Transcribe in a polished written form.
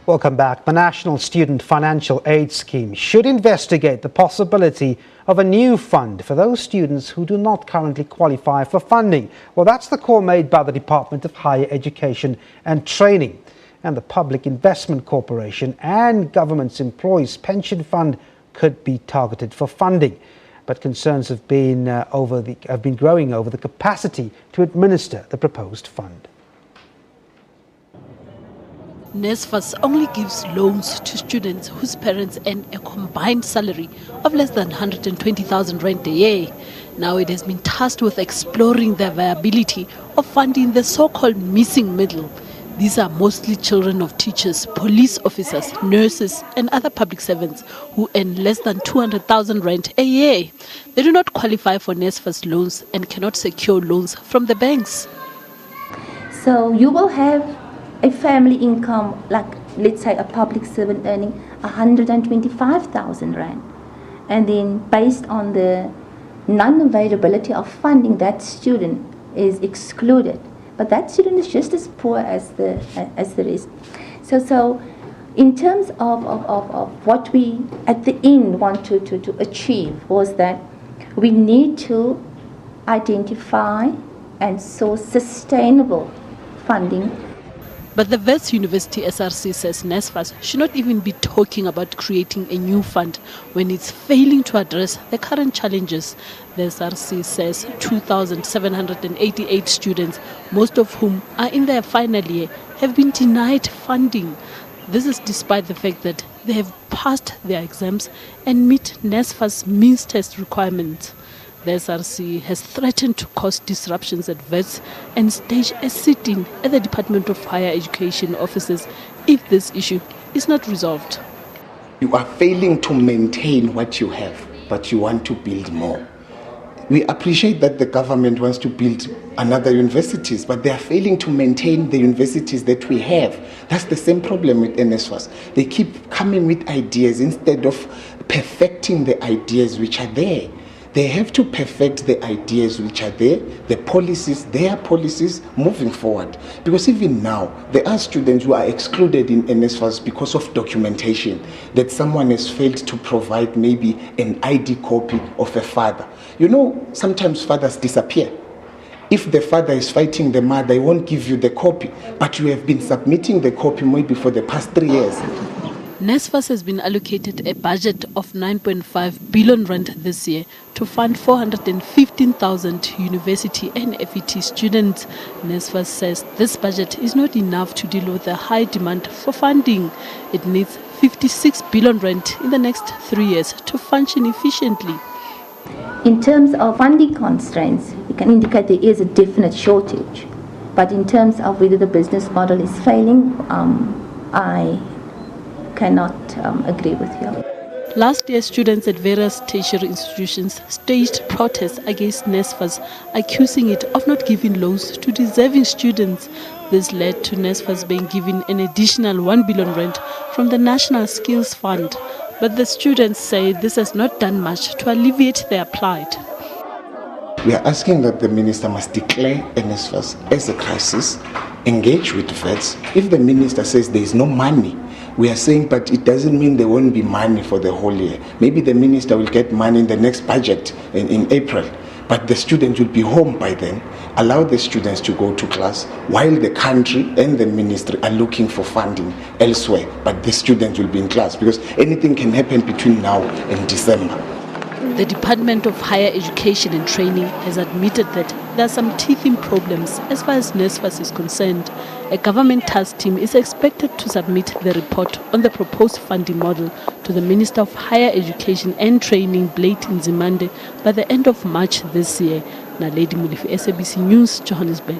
Welcome back. The National Student Financial Aid Scheme should investigate the possibility of a new fund for those students who do not currently qualify for funding. Well, that's the call made by the Department of Higher Education and Training. And the Public Investment Corporation and Government's Employees Pension Fund could be targeted for funding. But concerns have been growing over the capacity to administer the proposed fund. NSFAS only gives loans to students whose parents earn a combined salary of less than 120,000 rand a year. Now it has been tasked with exploring the viability of funding the so-called missing middle. These are mostly children of teachers, police officers, nurses and other public servants who earn less than 200,000 rand a year. They do not qualify for NSFAS loans and cannot secure loans from the banks. So you will have a family income, like let's say a public servant earning 125,000 rand. And then based on the non-availability of funding, that student is excluded. But that student is just as poor as the rest. So in terms of what we at the end want to achieve was that we need to identify and source sustainable funding. But the Wits University SRC says NSFAS should not even be talking about creating a new fund when it's failing to address the current challenges. The SRC says 2,788 students, most of whom are in their final year, have been denied funding. This is despite the fact that they have passed their exams and meet NSFAS means test requirements. The SRC has threatened to cause disruptions at Wits and stage a sit-in at the Department of Higher Education offices if this issue is not resolved. You are failing to maintain what you have, but you want to build more. We appreciate that the government wants to build another universities, but they are failing to maintain the universities that we have. That's the same problem with NSFAS. They keep coming with ideas instead of perfecting the ideas which are there. They have to perfect the ideas which are there, the policies, their policies moving forward. Because even now, there are students who are excluded in NSFAS because of documentation, that someone has failed to provide maybe an ID copy of a father. You know, sometimes fathers disappear. If the father is fighting the mother, they won't give you the copy, but you have been submitting the copy maybe for the past 3 years. NSFAS has been allocated a budget of 9.5 billion rand this year to fund 415,000 university and FET students. NSFAS says this budget is not enough to deal with the high demand for funding. It needs 56 billion rand in the next 3 years to function efficiently. In terms of funding constraints, we can indicate there is a definite shortage. But in terms of whether the business model is failing, I cannot agree with you. Last year, students at various tertiary institutions staged protests against NSFAS, accusing it of not giving loans to deserving students. This led to NSFAS being given an additional 1 billion rand from the National Skills Fund. But the students say this has not done much to alleviate their plight. We are asking that the minister must declare NSFAS as a crisis, engage with vets. If the minister says there is no money, we are saying, but it doesn't mean there won't be money for the whole year. Maybe the minister will get money in the next budget in April, but the students will be home by then. Allow the students to go to class while the country and the ministry are looking for funding elsewhere, but the students will be in class because anything can happen between now and December. The Department of Higher Education and Training has admitted that there are some teething problems as far as NSFAS is concerned. A government task team is expected to submit the report on the proposed funding model to the Minister of Higher Education and Training, Blade Nzimande, by the end of March this year. Naledi Mulifi, SABC News, Johannesburg.